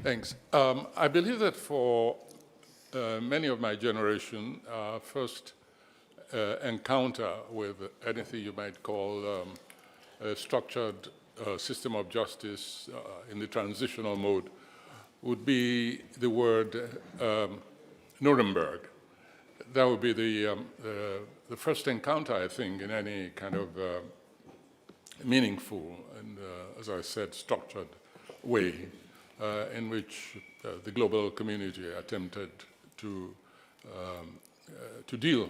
Thanks. I believe that for many of my generation, first encounter with anything you might call a structured system of justice in the transitional mode would be the word Nuremberg. That would be the first encounter, I think, in any kind of meaningful and, as I said, structured way in which the global community attempted to deal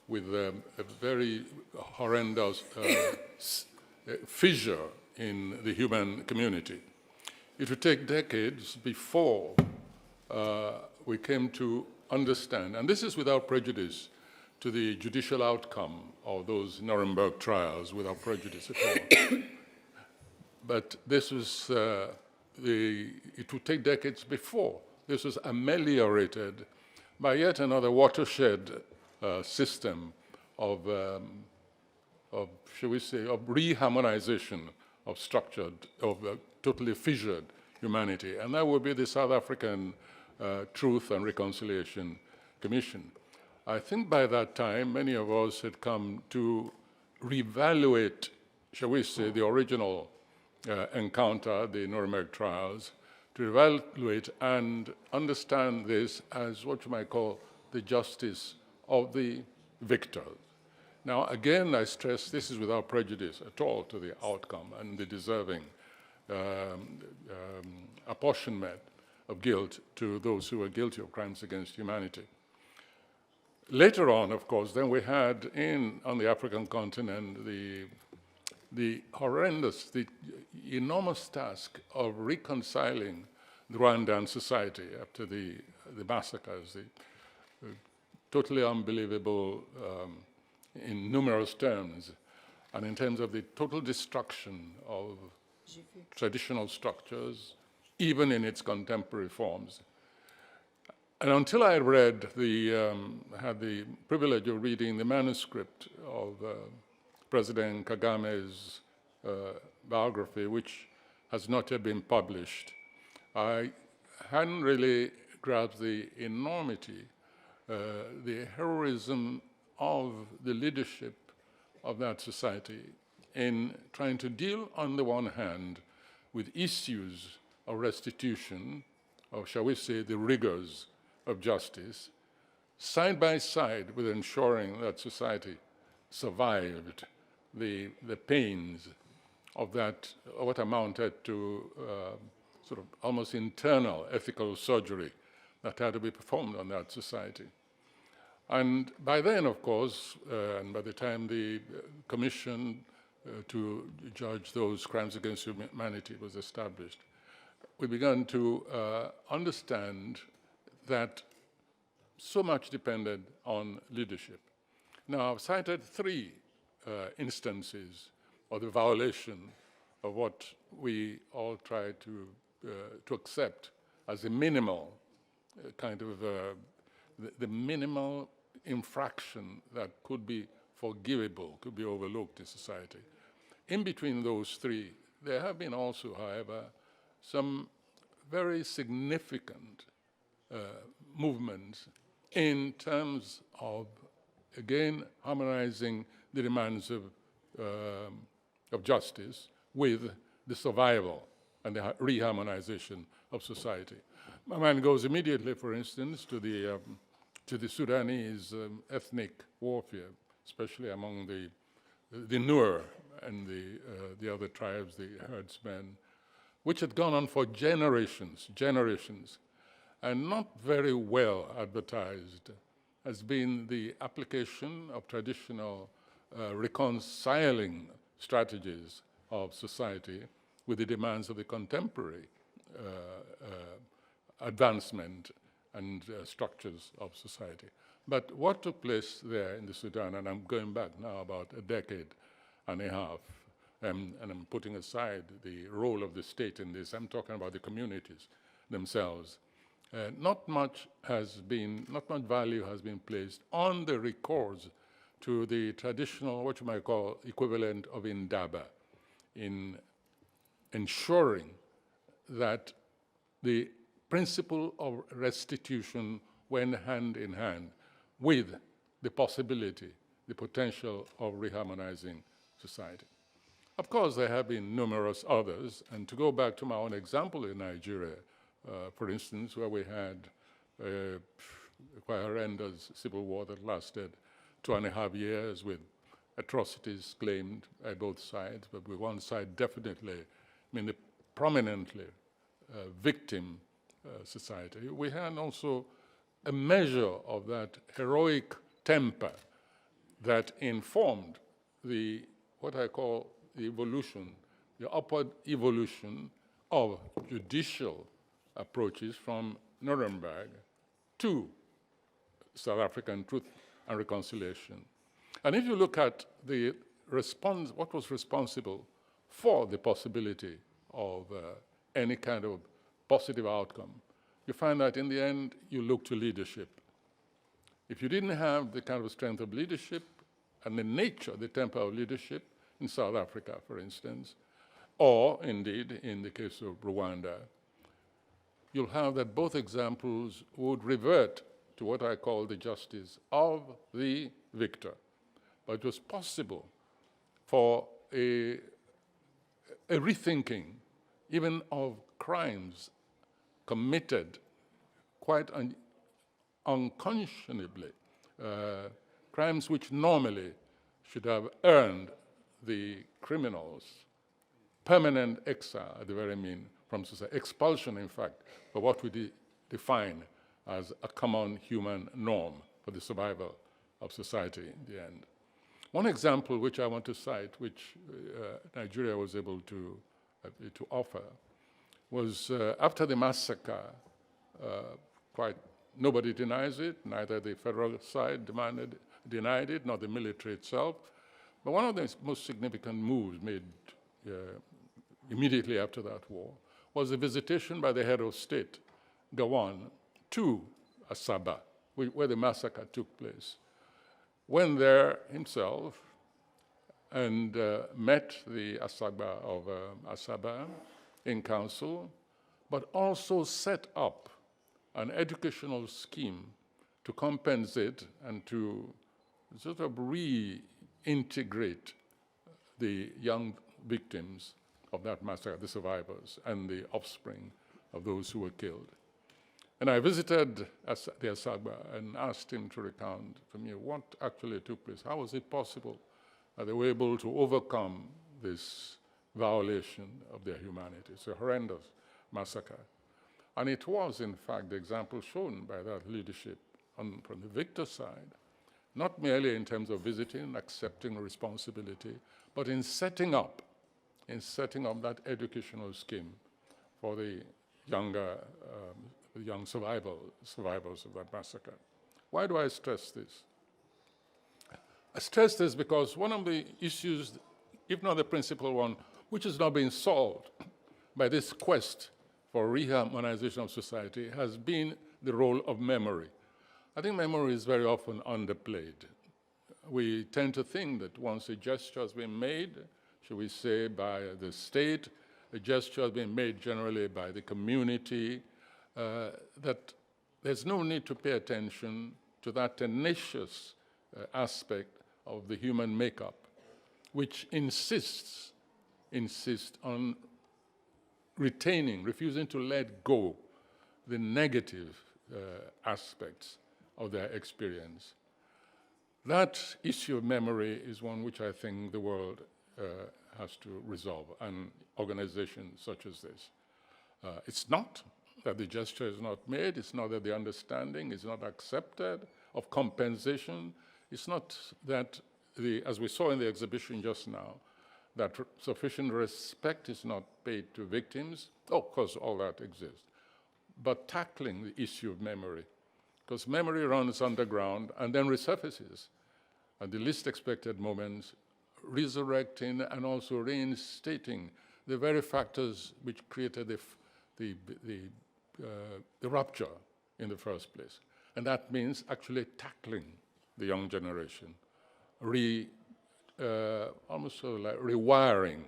with a very horrendous fissure in the human community. It would take decades before we came to understand, and this is without prejudice to the judicial outcome of those Nuremberg trials, without prejudice at all. But this was, it would take decades before this was ameliorated by yet another watershed system of, shall we say, of reharmonization of structured, of totally fissured humanity. And that would be the South African Truth and Reconciliation Commission. I think by that time, many of us had come to reevaluate, shall we say, the original encounter, the Nuremberg trials, to evaluate and understand this as what you might call the justice of the victors. Now, again, I stress this is without prejudice at all to the outcome and the deserving apportionment of guilt to those who were guilty of crimes against humanity. Later on, of course, then we had on the African continent the horrendous, the enormous task of reconciling the Rwandan society after the massacres, the totally unbelievable in numerous terms, and in terms of the total destruction of traditional structures, even in its contemporary forms. And until I read had the privilege of reading the manuscript of President Kagame's biography, which has not yet been published, I hadn't really grasped the enormity, the heroism of the leadership of that society in trying to deal, on the one hand, with issues of restitution, or shall we say the rigors of justice, side by side with ensuring that society survived the pains of that, what amounted to sort of almost internal ethical surgery that had to be performed on that society. And by then, of course, and by the time the commission to judge those crimes against humanity was established, we began to understand that so much depended on leadership. Now, I've cited three instances of the violation of what we all try to accept as a minimal kind of the minimal infraction that could be forgivable, could be overlooked in society. In between those three, there have been also, however, some very significant movements in terms of, again, harmonizing the demands of justice with the survival and the reharmonization of society. My mind goes immediately, for instance, to the Sudanese ethnic warfare, especially among the Nur and the other tribes, the herdsmen, which had gone on for generations, and not very well advertised has been the application of traditional reconciling strategies of society with the demands of the contemporary advancement and structures of society. But what took place there in the Sudan, and I'm going back now about a decade and a half, and I'm putting aside the role of the state in this, I'm talking about the communities themselves. Not much value has been placed on the recourse to the traditional, what you might call, equivalent of Indaba, in ensuring that the principle of restitution went hand in hand with the possibility, the potential of reharmonizing society. Of course, there have been numerous others, and to go back to my own example in Nigeria, for instance, where we had a quite horrendous civil war that lasted 2.5 years with atrocities claimed by both sides, but with one side definitely, the prominently victim society. We had also a measure of that heroic temper that informed what I call the evolution, the upward evolution of judicial approaches from Nuremberg to South African Truth and Reconciliation. And if you look at the response, what was responsible for the possibility of any kind of positive outcome, you find that in the end, you look to leadership. If you didn't have the kind of strength of leadership and the nature, the temper of leadership in South Africa, for instance, or indeed in the case of Rwanda, you'll have that both examples would revert to what I call the justice of the victor. But it was possible for a rethinking even of crimes committed quite unconscionably, crimes which normally should have earned the criminals permanent exile at the very mean from society, expulsion, in fact, for what we define as a common human norm for the survival of society in the end. One example which I want to cite, which Nigeria was able to offer, was after the massacre, nobody denies it, neither the federal side denied it, nor the military itself. But one of the most significant moves made immediately after that war was the visitation by the head of state, Gowon, to Asaba, where the massacre took place. Went there himself and met the Asaba of Asaba in council, but also set up an educational scheme to compensate and to sort of reintegrate the young victims of that massacre, the survivors, and the offspring of those who were killed. And I visited the Asaba and asked him to recount to me what actually took place. How was it possible that they were able to overcome this violation of their humanity? It's a horrendous massacre. And it was, in fact, the example shown by that leadership from the victor side, not merely in terms of visiting, accepting responsibility, but in setting up that educational scheme for the young survivors of that massacre. Why do I stress this? I stress this because one of the issues, if not the principal one, which has not been solved by this quest for reharmonization of society has been the role of memory. I think memory is very often underplayed. We tend to think that once a gesture has been made, should we say by the state, a gesture has been made generally by the community, that there's no need to pay attention to that tenacious aspect of the human makeup, which insists on refusing to let go the negative aspects of their experience. That issue of memory is one which I think the world has to resolve, and organizations such as this. It's not that the gesture is not made, it's not that the understanding is not accepted of compensation, it's not that, as we saw in the exhibition just now, that sufficient respect is not paid to victims. Oh, of course, all that exists. But tackling the issue of memory, because memory runs underground and then resurfaces at the least expected moments, resurrecting and also reinstating the very factors which created the rupture in the first place. And that means actually tackling the young generation, almost sort of like rewiring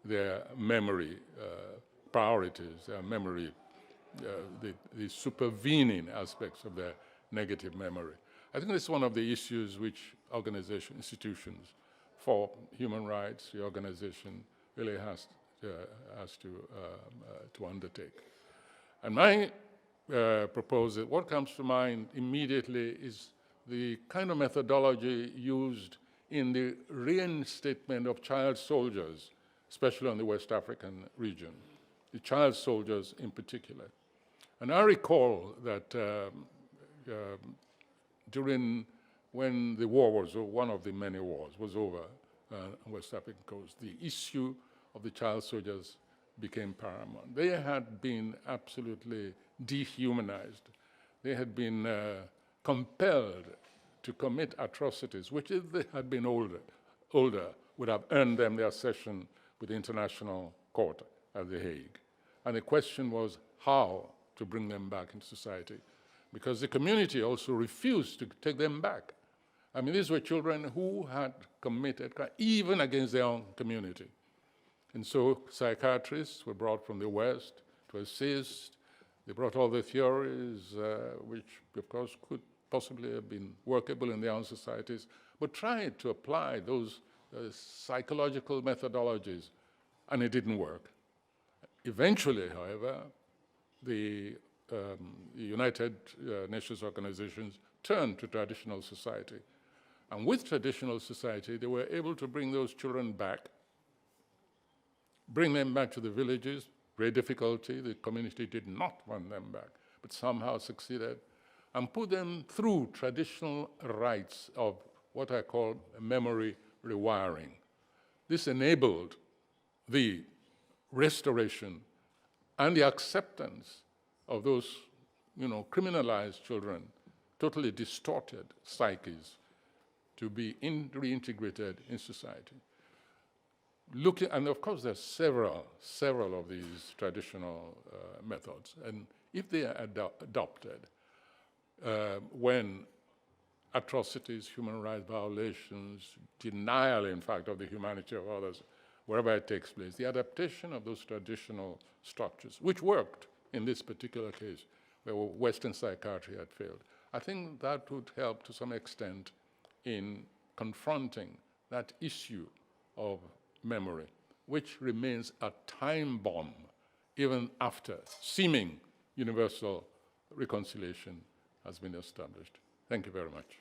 their memory priorities, their memory the supervening aspects of their negative memory. I think this is one of the issues which institutions for human rights, the organization really has to undertake. And my proposal, what comes to mind immediately is the kind of methodology used in the reinstatement of child soldiers, especially on the West African region, the child soldiers in particular. And I recall that when the war was, or one of the many wars was over on West African coast, the issue of the child soldiers became paramount. They had been absolutely dehumanized. They had been compelled to commit atrocities, which if they had been older, would have earned them their session with the International Court at The Hague. And the question was how to bring them back into society, because the community also refused to take them back. I mean, these were children who had committed crime, even against their own community. And so psychiatrists were brought from the West to assist. They brought all the theories, which, of course, could possibly have been workable in their own societies, but tried to apply those psychological methodologies, and it didn't work. Eventually, however, the United Nations organizations turned to traditional society. And with traditional society, they were able to bring those children back, bring them back to the villages. Great difficulty, the community did not want them back, but somehow succeeded, and put them through traditional rites of what I call memory rewiring. This enabled the restoration and the acceptance of those, criminalized children, totally distorted psyches, to be reintegrated in society. And of course, there's several of these traditional methods, and if they are adopted, when atrocities, human rights violations, denial, in fact, of the humanity of others, wherever it takes place, the adaptation of those traditional structures, which worked in this particular case, where Western psychiatry had failed, I think that would help to some extent in confronting that issue of memory, which remains a time bomb even after seeming universal reconciliation has been established. Thank you very much.